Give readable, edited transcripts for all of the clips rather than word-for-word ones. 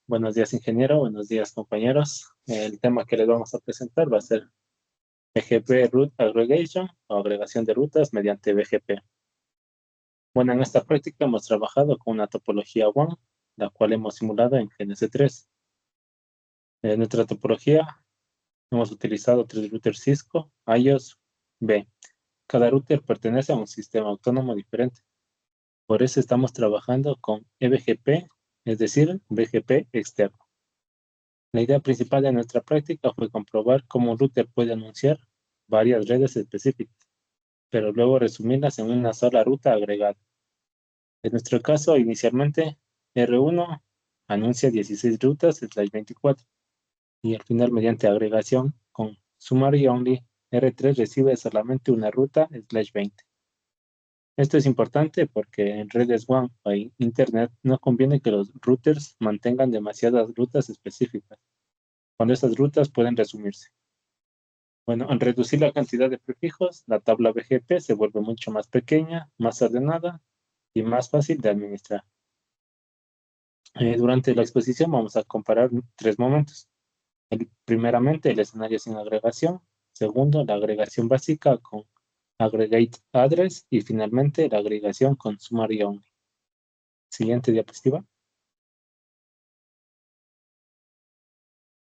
Buenos días, ingeniero. Buenos días, compañeros. El tema que les vamos a presentar va a ser BGP Route Aggregation o agregación de rutas mediante BGP. Bueno, en esta práctica hemos trabajado con una topología WAN, la cual hemos simulado en GNS3. En nuestra topología hemos utilizado tres routers Cisco, iOS, B. Cada router pertenece a un sistema autónomo diferente. Por eso estamos trabajando con eBGP, es decir, BGP externo. La idea principal de nuestra práctica fue comprobar cómo un router puede anunciar varias redes específicas, pero luego resumirlas en una sola ruta agregada. En nuestro caso, inicialmente, R1 anuncia 16 rutas /24 y al final, mediante agregación con summary only, R3 recibe solamente una ruta /20. Esto es importante porque en redes WAN o Internet no conviene que los routers mantengan demasiadas rutas específicas, cuando esas rutas pueden resumirse. Bueno, al reducir la cantidad de prefijos, la tabla BGP se vuelve mucho más pequeña, más ordenada y más fácil de administrar. Durante la exposición vamos a comparar tres momentos. Primeramente, el escenario sin agregación. Segundo, la agregación básica con aggregate address. Y finalmente, la agregación con summary only. Siguiente diapositiva.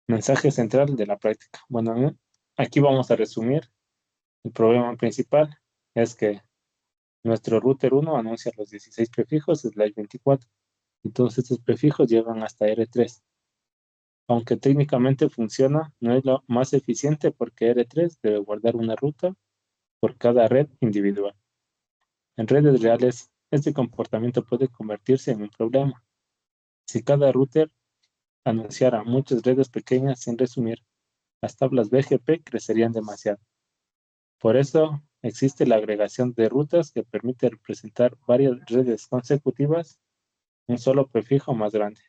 Mensaje central de la práctica. Bueno, aquí vamos a resumir. El problema principal es que nuestro router 1 anuncia los 16 prefijos /24 y todos estos prefijos llegan hasta R3. Aunque técnicamente funciona, no es lo más eficiente porque R3 debe guardar una ruta por cada red individual. En redes reales, este comportamiento puede convertirse en un problema. Si cada router anunciara muchas redes pequeñas sin resumir, las tablas BGP crecerían demasiado. Por eso, existe la agregación de rutas que permite representar varias redes consecutivas en un solo prefijo más grande.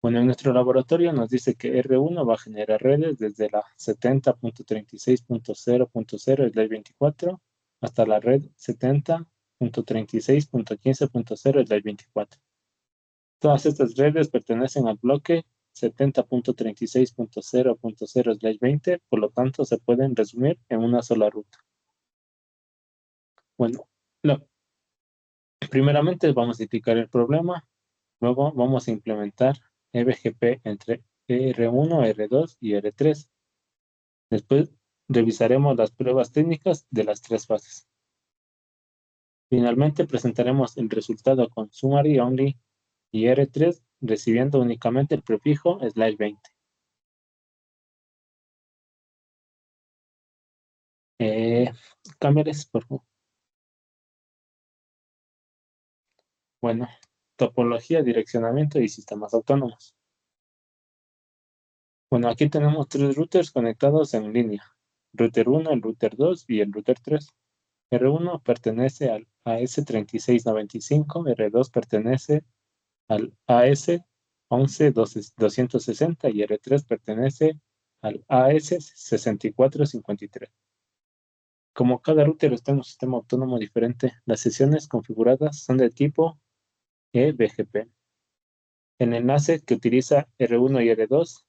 Bueno, en nuestro laboratorio nos dice que R1 va a generar redes desde la 70.36.0.0/24 hasta la red 70.36.15.0/24. Todas estas redes pertenecen al bloque 70.36.0.0/20, por lo tanto se pueden resumir en una sola ruta. Bueno, primeramente vamos a identificar el problema, luego vamos a implementar eBGP entre R1, R2 y R3. Después revisaremos las pruebas técnicas de las tres fases. Finalmente presentaremos el resultado con summary only y R3 recibiendo únicamente el prefijo /20. Cámbiales, por favor. Bueno, topología, direccionamiento y sistemas autónomos. Bueno, aquí tenemos tres routers conectados en línea. Router 1, el router 2 y el router 3. R1 pertenece al AS3695, R2 pertenece al AS11260 y R3 pertenece al AS6453. Como cada router está en un sistema autónomo diferente, las sesiones configuradas son de tipo eBGP. El enlace que utiliza R1 y R2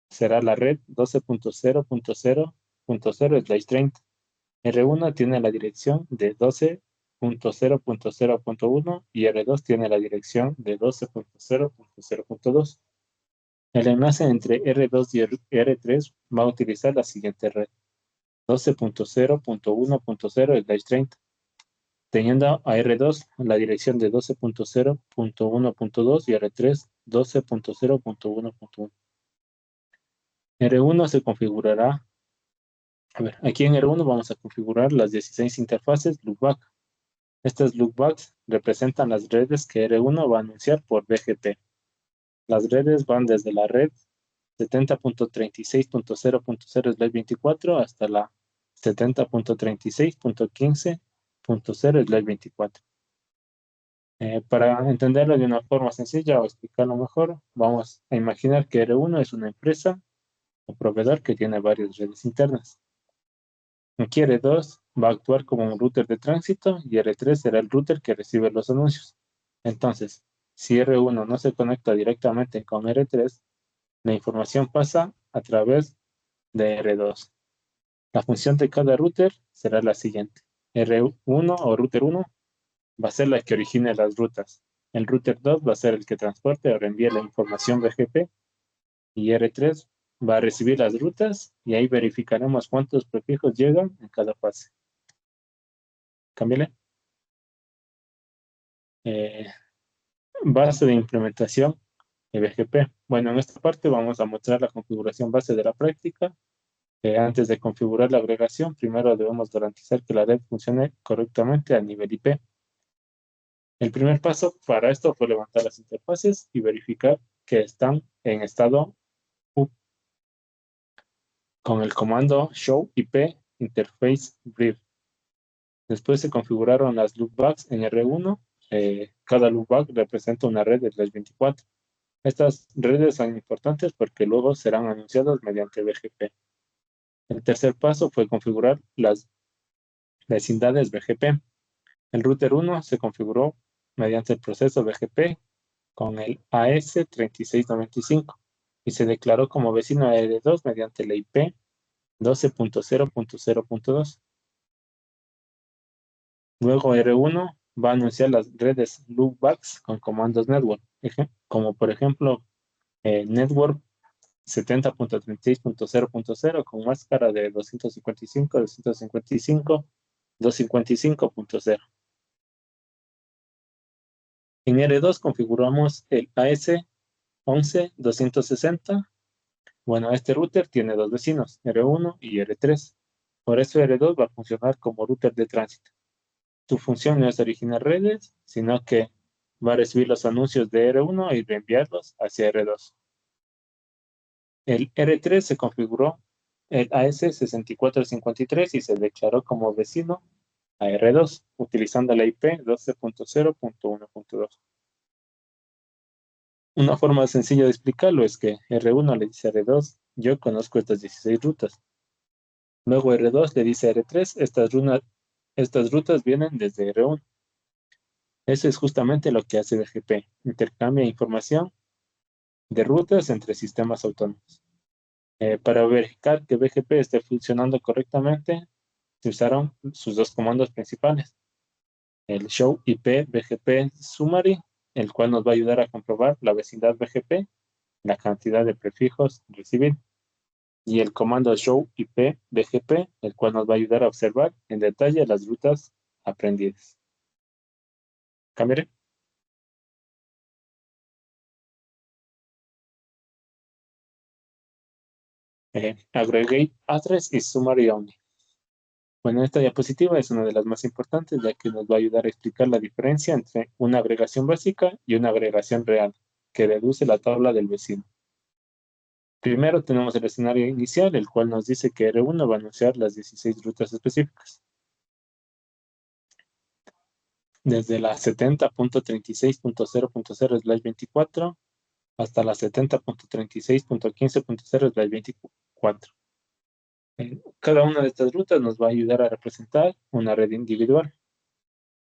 será la red 12.0.0.0/30. R1 tiene la dirección de 12.0.0.1 y R2 tiene la dirección de 12.0.0.2. El enlace entre R2 y R3 va a utilizar la siguiente red: 12.0.1.0/30, teniendo a R2 la dirección de 12.0.1.2 y R3 12.0.1.1. R1 se configurará. Aquí en R1 vamos a configurar las 16 interfaces loopback. Estas loopbacks representan las redes que R1 va a anunciar por BGP. Las redes van desde la red 70.36.0.0/24 hasta la 70.36.15.0/24. Para entenderlo de una forma sencilla o explicarlo mejor, vamos a imaginar que R1 es una empresa o proveedor que tiene varias redes internas. Aquí R2 va a actuar como un router de tránsito y R3 será el router que recibe los anuncios. Entonces, Si R1 no se conecta directamente con R3, la información pasa a través de R2. La función de cada router será la siguiente. R1 o router 1 va a ser la que origine las rutas. El router 2 va a ser el que transporte o reenvíe la información BGP y R3 va a recibir las rutas y ahí verificaremos cuántos prefijos llegan en cada fase. Cámbiale. Eh, Base de implementación de BGP. Bueno, en esta parte vamos a mostrar la configuración base de la práctica. Antes de configurar la agregación, primero debemos garantizar que la red funcione correctamente a nivel IP. El primer paso para esto fue levantar las interfaces y verificar que están en estado U con el comando show IP interface brief. Después se configuraron las loopbacks en R1. Cada loopback representa una red de 324. Estas redes son importantes porque luego serán anunciadas mediante BGP. El tercer paso fue configurar las vecindades BGP. El router 1 se configuró mediante el proceso BGP con el AS3695 y se declaró como vecino R2 mediante la IP 12.0.0.2. Luego R1 va a anunciar las redes loopbacks con comandos network, como por ejemplo network 70.36.0.0 con máscara de 255, 255, 255.0. En R2 configuramos el AS11-260. Bueno, este router tiene dos vecinos, R1 y R3. Por eso R2 va a funcionar como router de tránsito. Su función no es originar redes, sino que va a recibir los anuncios de R1 y reenviarlos hacia R2. El R3 se configuró el AS6453 y se declaró como vecino a R2, utilizando la IP 12.0.1.2. Una forma sencilla de explicarlo es que R1 le dice a R2, yo conozco estas 16 rutas. Luego R2 le dice a R3, estas rutas vienen desde R1. Eso es justamente lo que hace BGP, intercambia información de rutas entre sistemas autónomos. Para verificar que BGP esté funcionando correctamente, se usaron sus dos comandos principales. El show IP BGP summary, el cual nos va a ayudar a comprobar la vecindad BGP, la cantidad de prefijos recibidos. Y el comando show IP BGP, el cual nos va a ayudar a observar en detalle las rutas aprendidas. ¿Cambiaré? Aggregate address y summary only. Bueno, esta diapositiva es una de las más importantes, ya que nos va a ayudar a explicar la diferencia entre una agregación básica y una agregación real, que reduce la tabla del vecino. Primero tenemos el escenario inicial, el cual nos dice que R1 va a anunciar las 16 rutas específicas. Desde la 70.36.0.0/24 hasta la 70.36.15.0/24. Cada una de estas rutas nos va a ayudar a representar una red individual.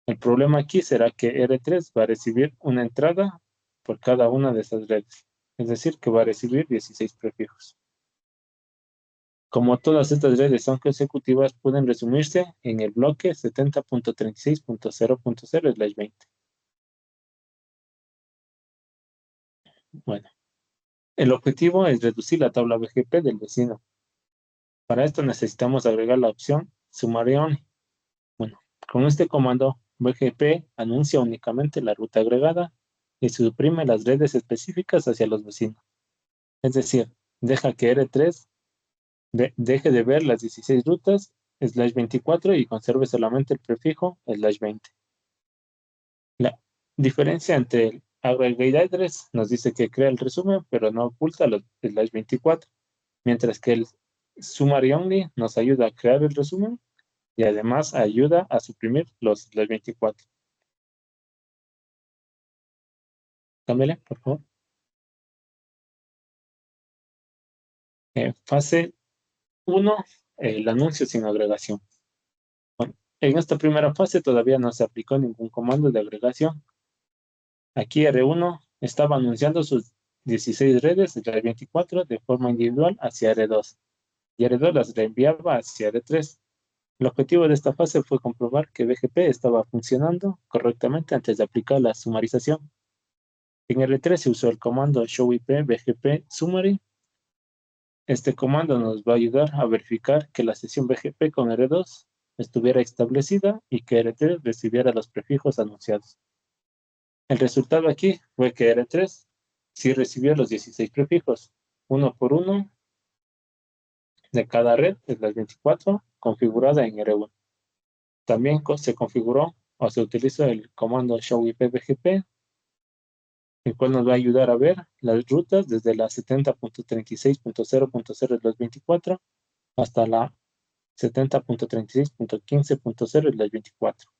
El problema aquí será que R3 va a recibir una entrada por cada una de esas redes, es decir, que va a recibir 16 prefijos. Como todas estas redes son consecutivas, pueden resumirse en el bloque 70.36.0.0/20. Bueno, el objetivo es reducir la tabla BGP del vecino. Para esto necesitamos agregar la opción Summary Only. Bueno, con este comando, BGP anuncia únicamente la ruta agregada y suprime las redes específicas hacia los vecinos. Es decir, deja que R3 deje de ver las 16 rutas /24 y conserve solamente el prefijo /20. La diferencia entre el aggregate address nos dice que crea el resumen, pero no oculta los /24, mientras que el summary only nos ayuda a crear el resumen y además ayuda a suprimir los /24. Cámbiale, por favor. Fase 1, el anuncio sin agregación. Bueno, en esta primera fase todavía no se aplicó ningún comando de agregación. Aquí R1 estaba anunciando sus 16 redes de las 24 de forma individual hacia R2 y R2 las reenviaba hacia R3. El objetivo de esta fase fue comprobar que BGP estaba funcionando correctamente antes de aplicar la sumarización. En R3 se usó el comando showip BGP summary. Este comando nos va a ayudar a verificar que la sesión BGP con R2 estuviera establecida y que R3 recibiera los prefijos anunciados. El resultado aquí fue que R3 sí recibió los 16 prefijos, uno por uno de cada red de las 24 configurada en R1. También se configuró o se utilizó el comando showipbgp, el cual nos va a ayudar a ver las rutas desde la 70.36.0.0 de las 24 hasta la 70.36.15.0 de las 24.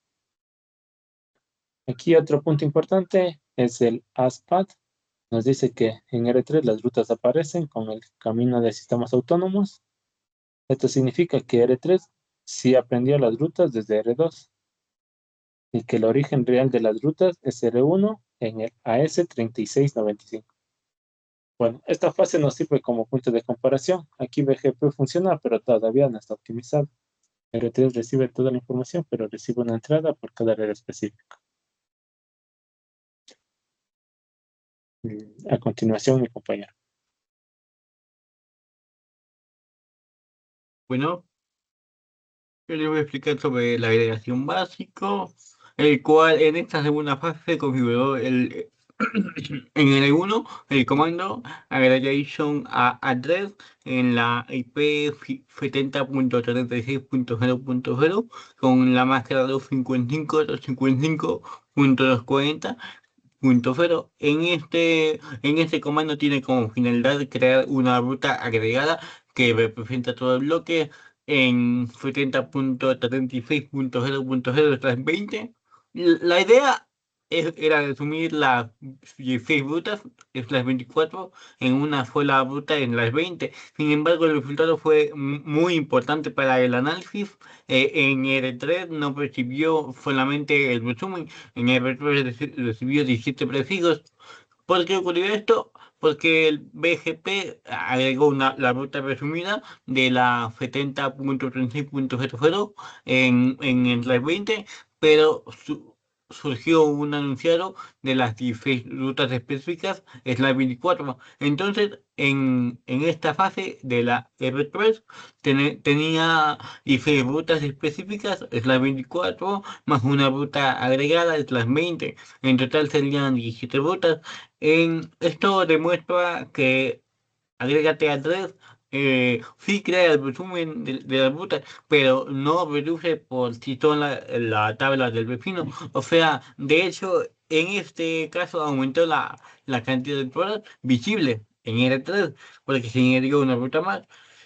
Aquí otro punto importante es el ASPAD. Nos dice que en R3 las rutas aparecen con el camino de sistemas autónomos. Esto significa que R3 sí aprendió las rutas desde R2 y que el origen real de las rutas es R1 en el AS3695. Bueno, esta fase nos sirve como punto de comparación. Aquí BGP funciona, pero todavía no está optimizado. R3 recibe toda la información, pero recibe una entrada por cada red específica. A continuación, mi compañero. Bueno, yo les voy a explicar sobre la agregación básico, el cual en esta segunda fase configuró en el 1 el comando aggregation a address en la IP 70.36.0.0 con la máscara 255.255.240.0. En este comando tiene como finalidad crear una ruta agregada que representa todo el bloque en 70.36.0.0/20. La idea era resumir las 16 rutas, es las 24, en una sola ruta en las 20. Sin embargo, el resultado fue muy importante para el análisis. En R3 no recibió solamente el resumen, en R3 recibió 17 prefijos. ¿Por qué ocurrió esto? Porque el BGP agregó la ruta resumida de la 70.36.00 en el slide 20, pero surgió un anunciado de las 16 rutas específicas, slide 24. Entonces, en esta fase de la R3 tenía 16 rutas específicas, slide 24, más una ruta agregada, slide 20. En total serían 17 rutas. Esto demuestra que Agrégate a 3 sí crea el resumen de la ruta, pero no reduce por sí sola la tabla del vecino. O sea, de hecho, en este caso aumentó la cantidad de rutas visibles en R3, porque se añadió una ruta más.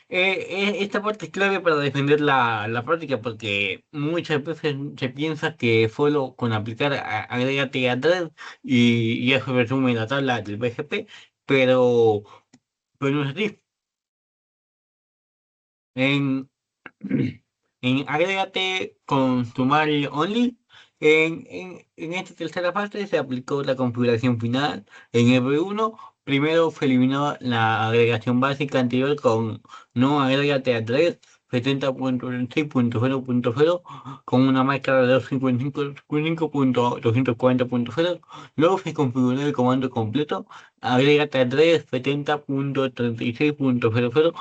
Esta parte es clave para defender la práctica, porque muchas veces se piensa que solo con aplicar agrégate a 3 y eso resume la tabla del BGP, pero no es así. En, en Agrégate con Summary Only, en esta tercera fase se aplicó la configuración final. En R1, primero se eliminó la agregación básica anterior con no agrégate a 3, 70.6.0.0 con una marca de 255.240.0. Luego se configuró el comando completo, agrégate a 3, 70.36.00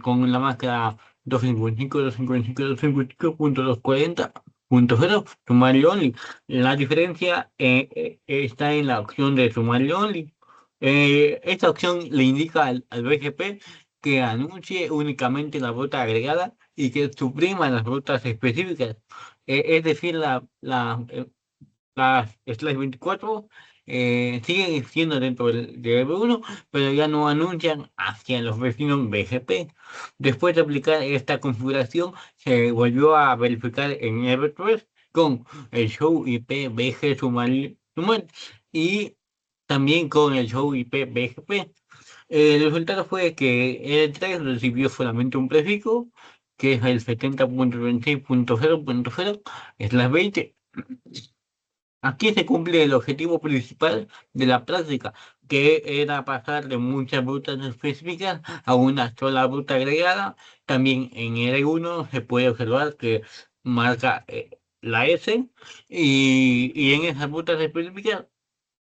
con la máscara 255.240.0, Summary Only. La diferencia está en la opción de Summary Only. Esta opción le indica al BGP que anuncie únicamente la ruta agregada y que suprima las rutas específicas. Es decir, las Slash 24 siguen siendo dentro del V1, pero ya no anuncian hacia los vecinos BGP. Después de aplicar esta configuración, se volvió a verificar en R3 con el show IP BG Summary y también con el show IP BGP. El resultado fue que R3 recibió solamente un prefijo, que es el 70.26.0.0, es las 20. Aquí se cumple el objetivo principal de la práctica, que era pasar de muchas rutas específicas a una sola ruta agregada. También en R1 se puede observar que marca la S y en esas rutas específicas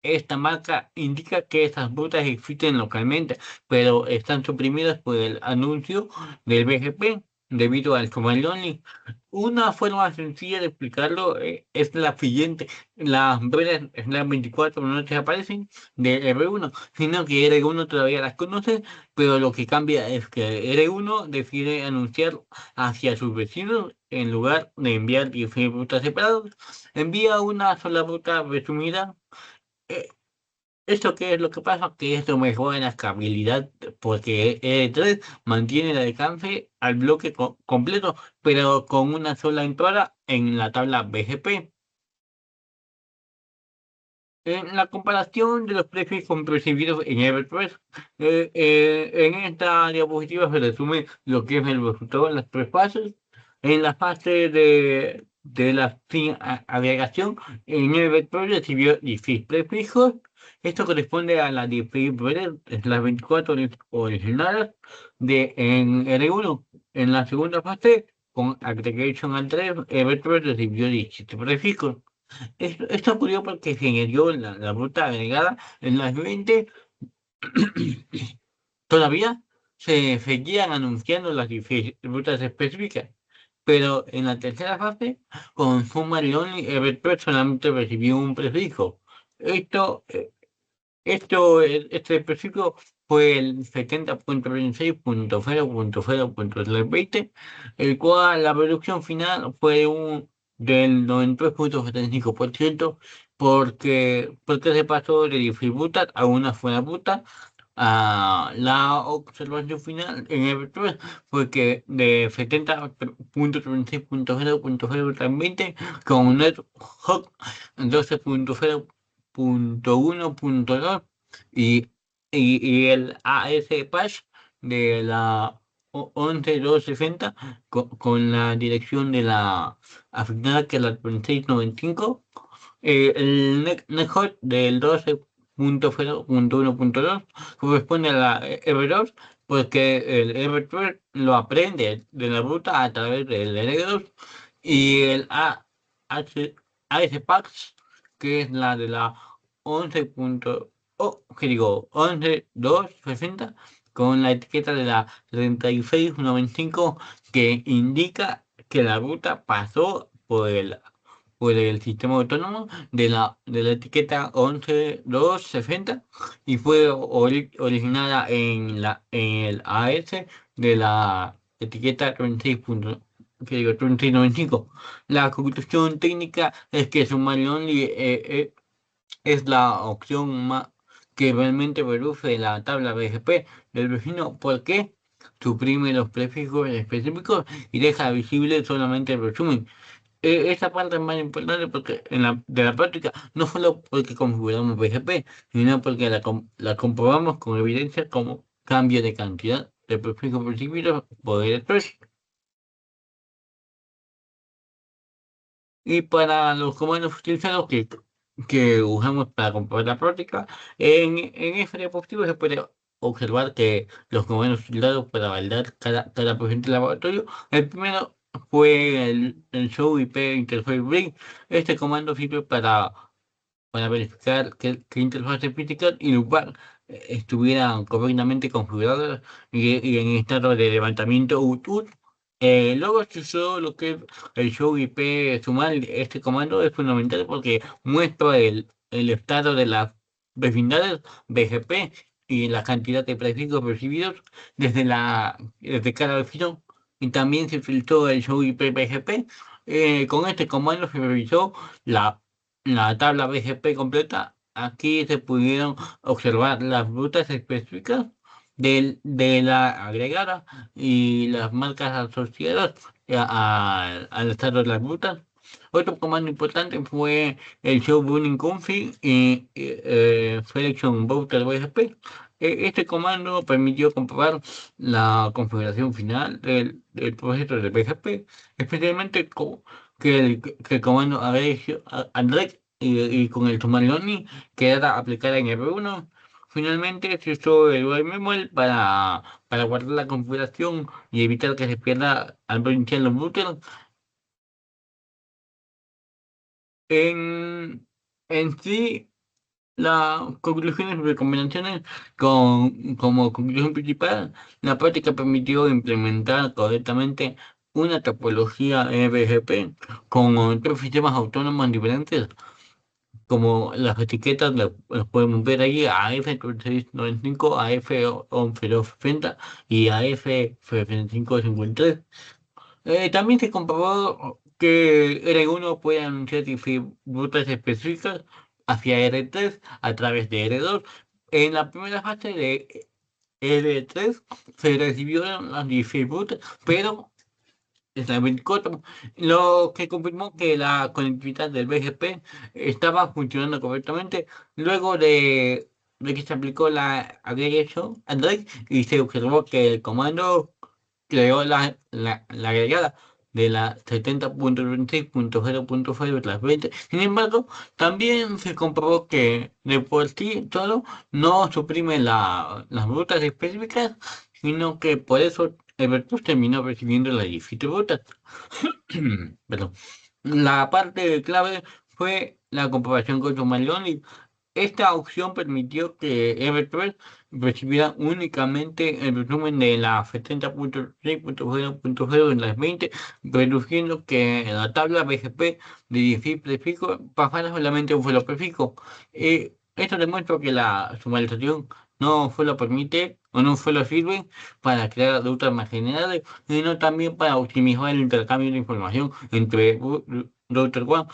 esta marca indica que esas rutas existen localmente, pero están suprimidas por el anuncio del BGP debido al command only. Una forma sencilla de explicarlo es la siguiente. Las breves las 24 no te aparecen de R1, sino que R1 todavía las conoce, pero lo que cambia es que R1 decide anunciar hacia sus vecinos en lugar de enviar diferentes rutas separadas. Envía una sola ruta resumida. eh, ¿Esto qué es lo que pasa? Que esto mejora la escalabilidad porque E3 mantiene el alcance al bloque completo, pero con una sola entrada en la tabla BGP. En la comparación de los precios recibidos en Everpress, en esta diapositiva se resume lo que es el resultado en las tres fases. En la fase de la agregación, en Everpress recibió 16 prefijos. Esto corresponde a las 16 las 24 originales en R1. En la segunda fase, con Aggregation al 3, Everpress recibió 17 prefijos. Esto ocurrió porque se añadió la ruta agregada en las 20. Todavía se seguían anunciando las rutas específicas, pero en la tercera fase, con Summary Only, Evertrade solamente recibió un prefijo. Esto, eh, este prefijo fue el 70.26.0.0.320, el cual la reducción final fue del 93.75%, porque se pasó de distributar a una fuera puta. La observación final en el 3 fue que de 70.36.0.020 con un NetHawk 12.0.1.2 y, y el AS Patch de la 11260 con la dirección de la asignada que es la 2695, el NetHawk del 12.0.1.2 corresponde a la R2 porque el R3 lo aprende de la ruta a través del R2 y el ASPAX, que es la de la 11.260 con la etiqueta de la 3695 que indica que la ruta pasó por el sistema autónomo de la etiqueta 11260 y fue originada en el AS de la etiqueta 3695. La conclusión técnica es que Summary Only es la opción que realmente reduce la tabla BGP del vecino porque suprime los prefijos específicos y deja visible solamente el resumen. Esa parte es más importante porque de la práctica, no solo porque configuramos PGP, sino porque la comprobamos con evidencia como cambio de cantidad de prefijos recibidos por el estrés. Y para los comandos utilizados que usamos para comprobar la práctica, en ese diapositivo se puede observar que los comandos utilizados para validar cada proyecto de laboratorio, el primero fue el show IP interface bring. Este comando sirve para verificar que interfaces físicas y loopback estuvieran correctamente configuradas y en estado de levantamiento UTUT. Luego se usó lo que es el show IP sumar. Este comando es fundamental porque muestra el estado de las vecindades BGP y la cantidad de prefijos recibidos desde cada vecino. Y también se utilizó el show IP BGP. Con este comando se revisó la tabla BGP completa. Aquí se pudieron observar las rutas específicas de la agregada y las marcas asociadas al estado de las rutas. Otro comando importante fue el show running config y selection router BGP. Este comando permitió comprobar la configuración final del proceso de BGP, especialmente que el comando Android y con el Sumarloni quedara aplicada en R1. Finalmente se usó el WebMemol para guardar la configuración y evitar que se pierda al reiniciar los routers. En, en sí, las conclusiones y recomendaciones como conclusión principal, la práctica permitió implementar correctamente una topología BGP con tres sistemas autónomos diferentes, como las etiquetas las podemos ver ahí: AF3695, AF11260 y AF6553. También se comprobó que R1 puede anunciar rutas específicas hacia R3 a través de R2. En la primera fase de R3 se recibieron las 16 rutas, pero es la 24, lo que confirmó que la conectividad del BGP estaba funcionando correctamente luego de que se aplicó la agregation Android y se observó que el comando creó la agregada de la 70.26.0.0/20. Sin embargo, también se comprobó que de por sí solo no suprime las rutas específicas, sino que por eso Evertus terminó recibiendo las 17 rutas. Perdón. La parte clave fue la comprobación con Somalón. Esta opción permitió que Evertrade recibiera únicamente el resumen de la 70.6.0.0 en las 20, reduciendo que la tabla BGP de 16 prefijos pasara solamente un solo prefijo. Esto demuestra que la sumarización no solo permite o no solo sirve para crear rutas más generales, sino también para optimizar el intercambio de información entre router one.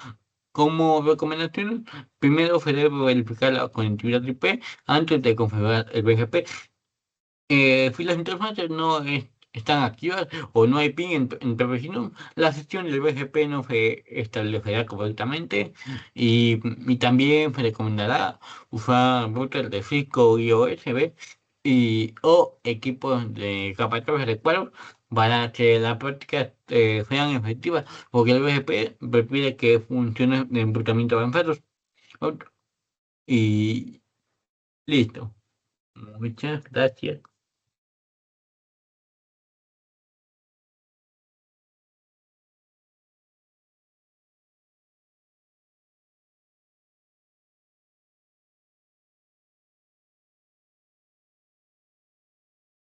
Como recomendación, primero se debe verificar la conectividad IP antes de configurar el BGP. Si las interfaces no están activas o no hay ping entre vecinos, la sesión del BGP no se establecerá correctamente, y también se recomendará usar routers de Cisco y USB o equipos de capa 3 adecuados para que las prácticas sean efectivas, porque el BGP requiere que funcione de enrutamiento avanzados. Y listo. Muchas gracias.